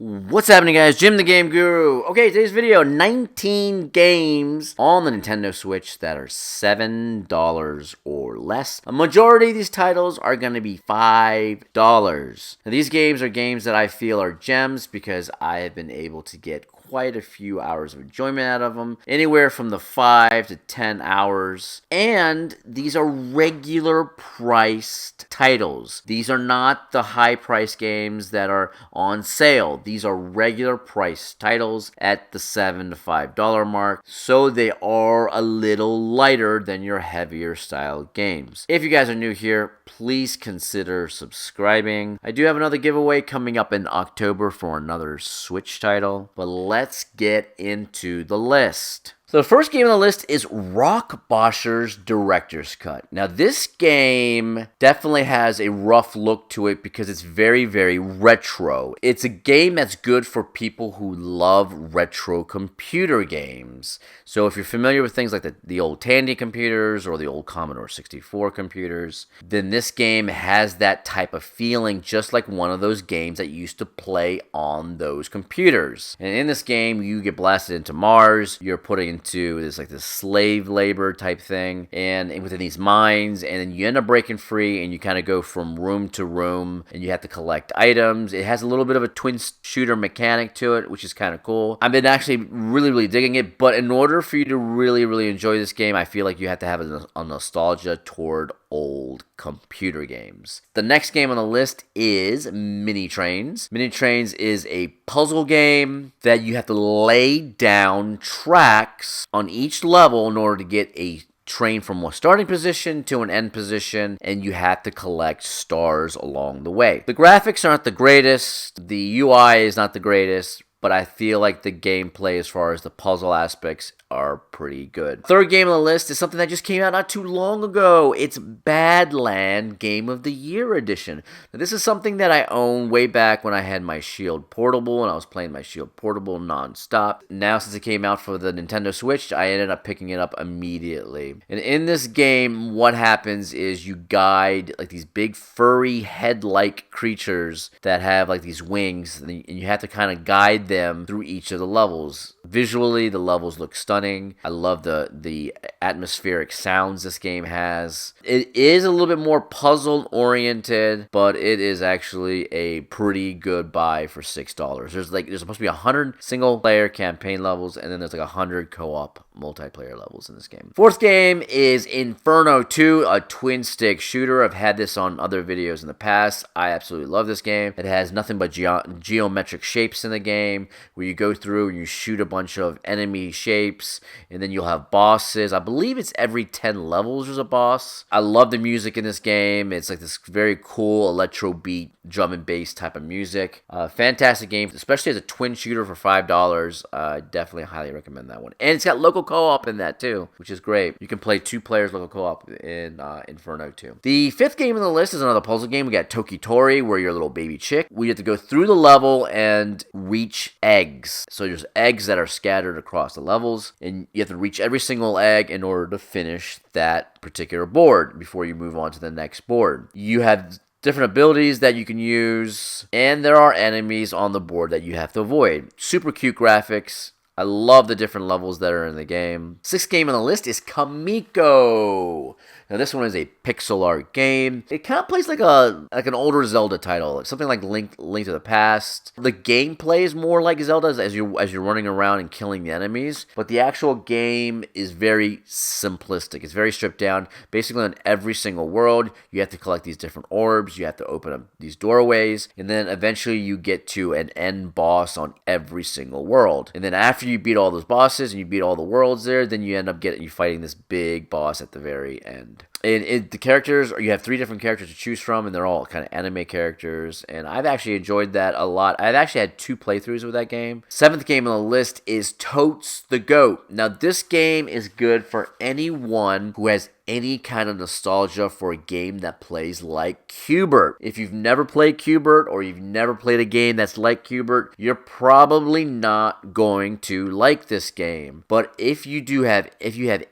What's happening, guys? Jim the Game Guru. Okay, today's video, 19 games on the Nintendo Switch that are $7 or less. A majority of these titles are going to be $5. Now, these games are games that I feel are gems because I have been able to get quite a few hours of enjoyment out of them, anywhere from the 5 to 10 hours, and these are regular priced titles. These are not the high price games that are on sale. These are regular price titles at the $7 to $5 mark, so they are a little lighter than your heavier style games. If you guys are new here, please consider subscribing. I do have another giveaway coming up in October for another Switch title, but let's get into the list. So the first game on the list is Rock Boshers Director's Cut. Now this game definitely has a rough look to it because it's very, very retro. It's a game that's good for people who love retro computer games. So if you're familiar with things like the old Tandy computers or the old Commodore 64 computers, then this game has that type of feeling, just like one of those games that you used to play on those computers. And in this game, you get blasted into Mars, you're putting into this slave labor type thing, and within these mines, and then you end up breaking free, and you kind of go from room to room, and you have to collect items. It has a little bit of a twin shooter mechanic to it, which is kind of cool. I've been actually really digging it, but in order for you to really enjoy this game, I feel like you have to have a nostalgia toward old computer games. The next game on the list is Mini Trains. Mini Trains is a puzzle game that you have to lay down tracks on each level in order to get a train from a starting position to an end position, and you have to collect stars along the way. The graphics aren't the greatest, the UI is not the greatest, but I feel like the gameplay as far as the puzzle aspects are pretty good. Third game on the list is something that just came out not too long ago. It's Badland Game of the Year Edition. Now, this is something that I owned way back when I had my Shield Portable, and I was playing my Shield Portable non-stop. Now, since it came out for the Nintendo Switch, I ended up picking it up immediately. And in this game, what happens is you guide like these big furry head-like creatures that have like these wings, and you have to kind of guide them through each of the levels. Visually, the levels look stunning. I love the atmospheric sounds this game has. It is a little bit more puzzle oriented, but it is actually a pretty good buy for $6. There's supposed to be 100 single player campaign levels, and then there's like 100 co-op multiplayer levels in this game. Fourth game is Inferno 2, a twin stick shooter. I've had this on other videos in the past. I absolutely love this game. It has nothing but geometric shapes in the game where you go through and you shoot a bunch of enemy shapes, and then you'll have bosses. I believe it's every 10 levels there's a boss. I love the music in this game. It's like this very cool electro beat drum and bass type of music. Fantastic game, especially as a twin shooter for $5. Definitely highly recommend that one. And it's got local co-op in that too, which is great. You can play 2 players local co-op in Inferno 2. The fifth game on the list is another puzzle game. We got Tokitori, where you're a little baby chick. We have to go through the level and reach eggs. So there's eggs that are scattered across the levels, and you have to reach every single egg in order to finish that particular board before you move on to the next board. You have different abilities that you can use, and there are enemies on the board that you have to avoid. Super cute graphics. I love the different levels that are in the game. Sixth game on the list is Kamiko. Now this one is a pixel art game. It kind of plays like an older Zelda title, something like Link to the Past. The gameplay is more like Zelda as you're running around and killing the enemies, but the actual game is very simplistic. It's very stripped down. Basically, on every single world, you have to collect these different orbs. You have to open up these doorways, and then eventually you get to an end boss on every single world. And then after you beat all those bosses and you beat all the worlds there, then you end up fighting this big boss at the very end. And the characters, you have 3 different characters to choose from, and they're all kind of anime characters, and I've actually enjoyed that a lot. I've actually had 2 playthroughs with that game. Seventh game on the list is Totes the Goat. Now, this game is good for anyone who has any kind of nostalgia for a game that plays like Q*bert. If you've never played Q*bert or you've never played a game that's like Q*bert, you're probably not going to like this game. But if you have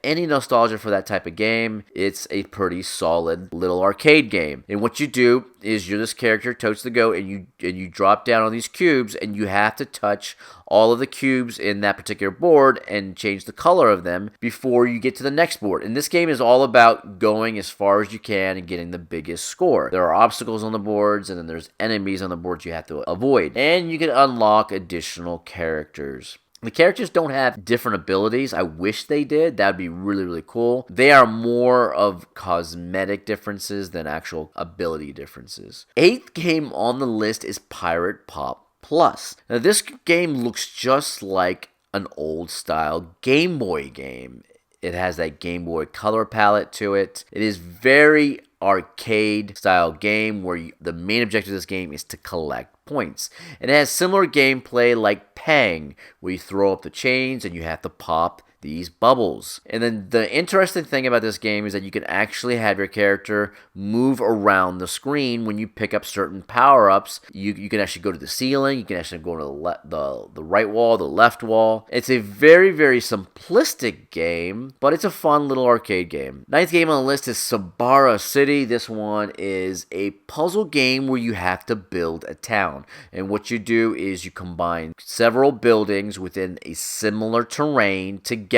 any nostalgia for that type of game, it's a pretty solid little arcade game. And what you do is you're this character, Totes the Goat, and you drop down on these cubes, and you have to touch all of the cubes in that particular board and change the color of them before you get to the next board. And this game is all about going as far as you can and getting the biggest score. There are obstacles on the boards, and then there's enemies on the boards you have to avoid. And you can unlock additional characters. The characters don't have different abilities. I wish they did. That would be really, really cool. They are more of cosmetic differences than actual ability differences. 8th game on the list is Pirate Pop Plus. Now, this game looks just like an old-style Game Boy game. It has that Game Boy color palette to it. It is very arcade-style game where the main objective of this game is to collect points. And it has similar gameplay like Pang, where you throw up the chains and you have to pop these bubbles. And then the interesting thing about this game is that you can actually have your character move around the screen when you pick up certain power-ups. You can actually go to the ceiling, you can actually go to the right wall, the left wall. It's a very, very simplistic game, but it's a fun little arcade game. 9th game on the list is Sabara City. This one is a puzzle game where you have to build a town. And what you do is you combine several buildings within a similar terrain together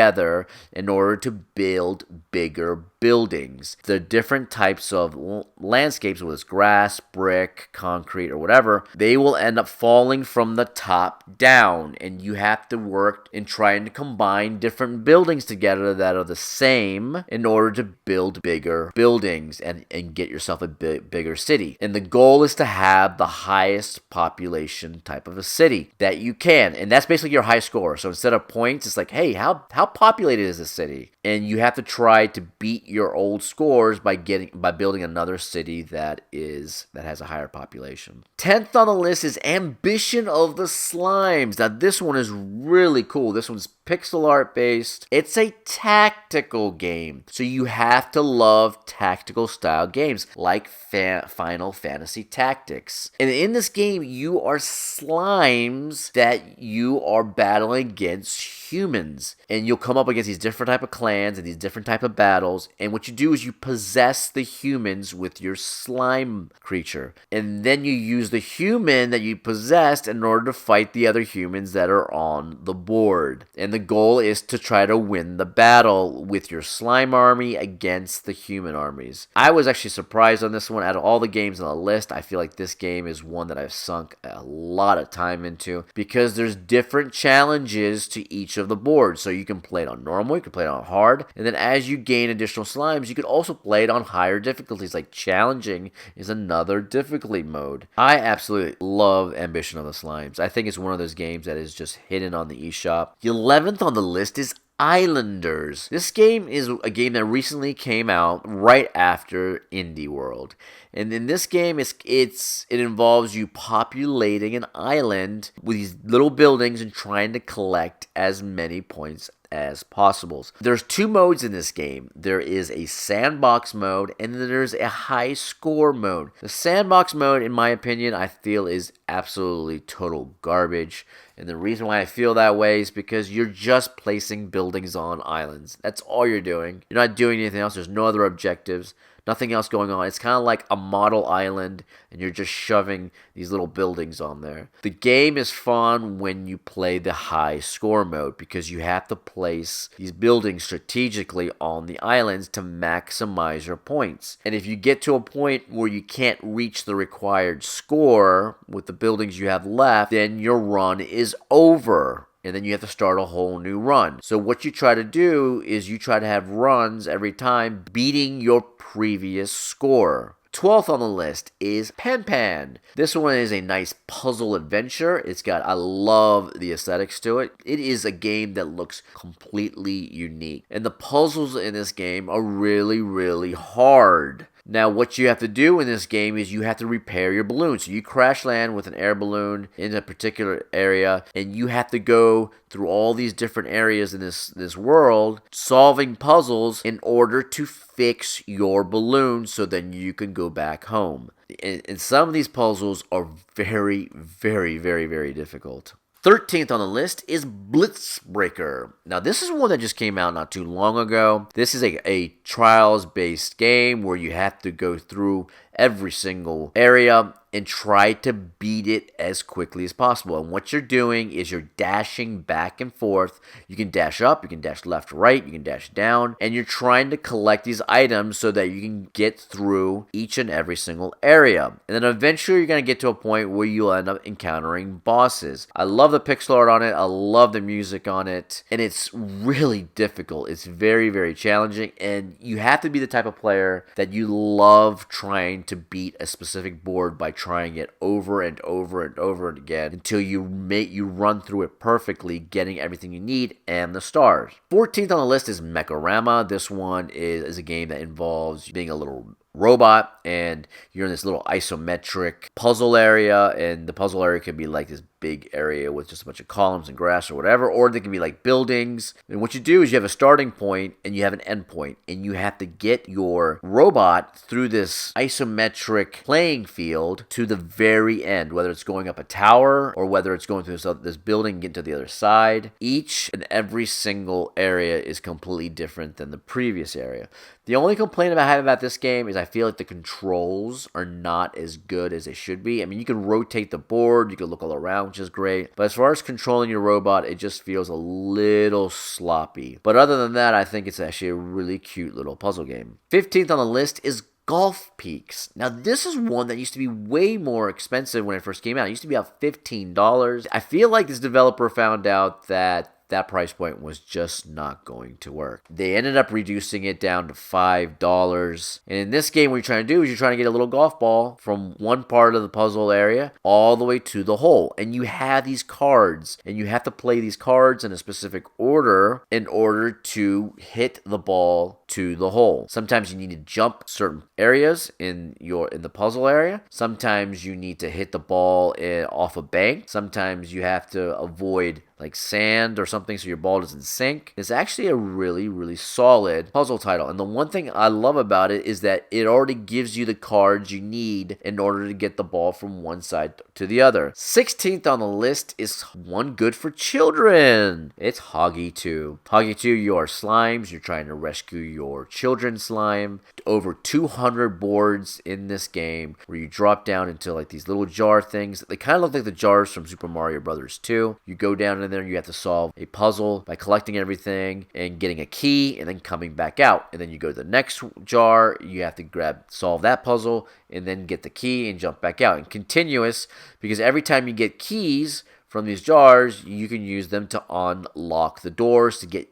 in order to build bigger buildings. The different types of landscapes, whether it's grass, brick, concrete, or whatever, they will end up falling from the top down, and you have to work in trying to combine different buildings together that are the same in order to build bigger buildings and get yourself a bigger city. And the goal is to have the highest population type of a city that you can, and that's basically your high score. So instead of points, it's like, hey, how populated is this city? And you have to try to beat your old scores by building another city that has a higher population. 10th on the list is Ambition of the Slimes. Now this one is really cool. This one's pixel art based. It's a tactical game, so you have to love tactical style games like Final Fantasy Tactics. And in this game, you are slimes that you are battling against humans, and you'll come up against these different type of clans and these different type of battles, and what you do is you possess the humans with your slime creature, and then you use the human that you possessed in order to fight the other humans that are on the board. And the goal is to try to win the battle with your slime army against the human armies. I was actually surprised on this one. Out of all the games on the list, I feel like this game is one that I've sunk a lot of time into because there's different challenges to each of the boards. So you can play it on normal, you can play it on hard, and then as you gain additional slimes, you can also play it on higher difficulties, like challenging is another difficulty mode. I absolutely love Ambition of the Slimes. I think it's one of those games that is just hidden on the eShop. The 11th on the list is Islanders. This game is a game that recently came out right after Indie World. And in this game, it involves you populating an island with these little buildings and trying to collect as many points as possible. There's two modes in this game. There is a sandbox mode and then there's a high score mode. The sandbox mode, in my opinion, I feel is absolutely total garbage. And the reason why I feel that way is because you're just placing buildings on islands. That's all you're doing. You're not doing anything else. There's no other objectives. Nothing else going on. It's kind of like a model island, and you're just shoving these little buildings on there. The game is fun when you play the high score mode because you have to place these buildings strategically on the islands to maximize your points. And if you get to a point where you can't reach the required score with the buildings you have left, then your run is over. And then you have to start a whole new run. So what you try to do is you try to have runs every time beating your previous score. 12th on the list is Pan Pan. This one is a nice puzzle adventure. I love the aesthetics to it. It is a game that looks completely unique. And the puzzles in this game are really, really hard. Now, what you have to do in this game is you have to repair your balloon. So you crash land with an air balloon in a particular area, and you have to go through all these different areas in this world, solving puzzles in order to fix your balloon so then you can go back home. And some of these puzzles are very, very, very, very difficult. 13th on the list is Blitz Breaker. Now, this is one that just came out not too long ago. This is a trials-based game where you have to go through every single area and try to beat it as quickly as possible. And what you're doing is you're dashing back and forth. You can dash up, you can dash left, right, you can dash down, and you're trying to collect these items so that you can get through each and every single area. And then eventually you're going to get to a point where you'll end up encountering bosses. I love the pixel art on it. I love the music on it. And it's really difficult. It's very, very challenging. And you have to be the type of player that you love trying to beat a specific board by trying it over and over and over again until you run through it perfectly, getting everything you need and the stars. 14th on the list is Mekorama. This one is a game that involves being a little robot, and you're in this little isometric puzzle area, and the puzzle area can be like this big area with just a bunch of columns and grass or whatever, or they can be like buildings. And what you do is you have a starting point and you have an end point, and you have to get your robot through this isometric playing field to the very end, whether it's going up a tower or whether it's going through this building and getting to the other side. Each and every single area is completely different than the previous area. The only complaint I have about this game is I feel like the controls are not as good as they should be. I mean, you can rotate the board, you can look all around, which is great. But as far as controlling your robot, it just feels a little sloppy. But other than that, I think it's actually a really cute little puzzle game. 15th on the list is Golf Peaks. Now, this is one that used to be way more expensive when it first came out. It used to be about $15. I feel like this developer found out that price point was just not going to work. They ended up reducing it down to $5. And in this game, what you're trying to do is you're trying to get a little golf ball from one part of the puzzle area all the way to the hole. And you have these cards, and you have to play these cards in a specific order in order to hit the ball to the hole. Sometimes you need to jump certain areas in the puzzle area. Sometimes you need to hit the ball off a bank. Sometimes you have to avoid like sand or something so your ball doesn't sink. It's actually a really, really solid puzzle title. And the one thing I love about it is that it already gives you the cards you need in order to get the ball from one side to the other. 16th on the list is one good for children. It's Hoggy 2. Hoggy 2, you are slimes. You're trying to rescue your children's slime. Over 200 boards in this game where you drop down into like these little jar things. They kind of look like the jars from Super Mario Brothers 2. You go down in there, you have to solve a puzzle by collecting everything and getting a key and then coming back out. And then you go to the next jar, you have to solve that puzzle and then get the key and jump back out. And continuous, because every time you get keys from these jars, you can use them to unlock the doors to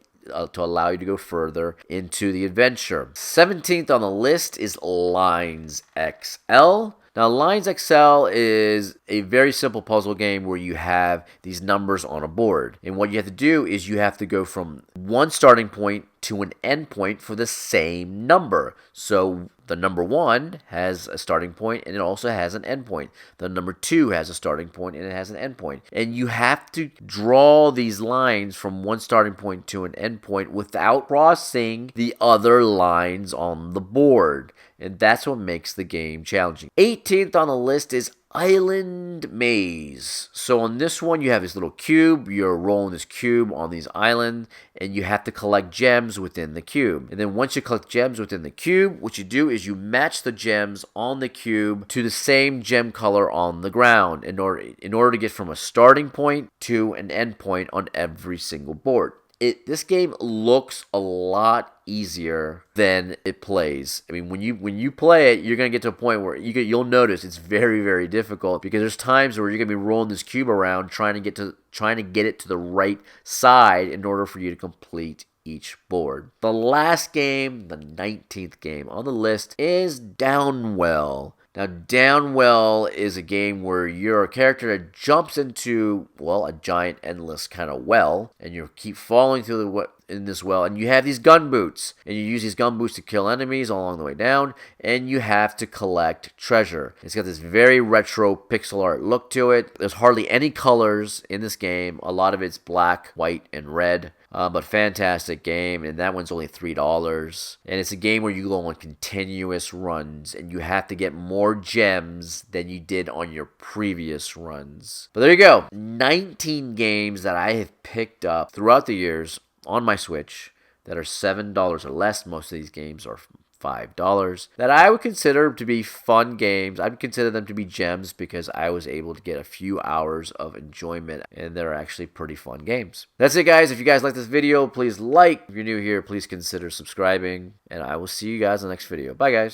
allow you to go further into the adventure. 17th on the list is Lines XL. Now, Lines XL is a very simple puzzle game where you have these numbers on a board. And what you have to do is you have to go from one starting point to an end point for the same number. So the number 1 has a starting point and it also has an end point. The number 2 has a starting point and it has an end point. And you have to draw these lines from one starting point to an end point without crossing the other lines on the board. And that's what makes the game challenging. 18th on the list is Island Maze. So on this one, you have this little cube. You're rolling this cube on these islands, and you have to collect gems within the cube. And then once you collect gems within the cube, what you do is you match the gems on the cube to the same gem color on the ground in order to get from a starting point to an end point on every single board. This game looks a lot easier than it plays. I mean, when you play it, you're gonna get to a point where you'll notice it's very, very difficult because there's times where you're gonna be rolling this cube around trying to get it to the right side in order for you to complete each board. The last game, the 19th game on the list, is Downwell. Now, Downwell is a game where you're a character that jumps into, well, a giant endless kind of well, and you keep falling through in this well, and you have these gun boots, and you use these gun boots to kill enemies along the way down, and you have to collect treasure. It's got this very retro pixel art look to it. There's hardly any colors in this game. A lot of it's black, white, and red. But fantastic game, and that one's only $3. And it's a game where you go on continuous runs, and you have to get more gems than you did on your previous runs. But there you go, 19 games that I have picked up throughout the years on my Switch that are $7 or less. Most of these games are $5 that I would consider to be fun games. I'd consider them to be gems because I was able to get a few hours of enjoyment, and they're actually pretty fun games. That's it, guys. If you guys like this video, please like. If you're new here, please consider subscribing, and I will see you guys in the next video. Bye, guys.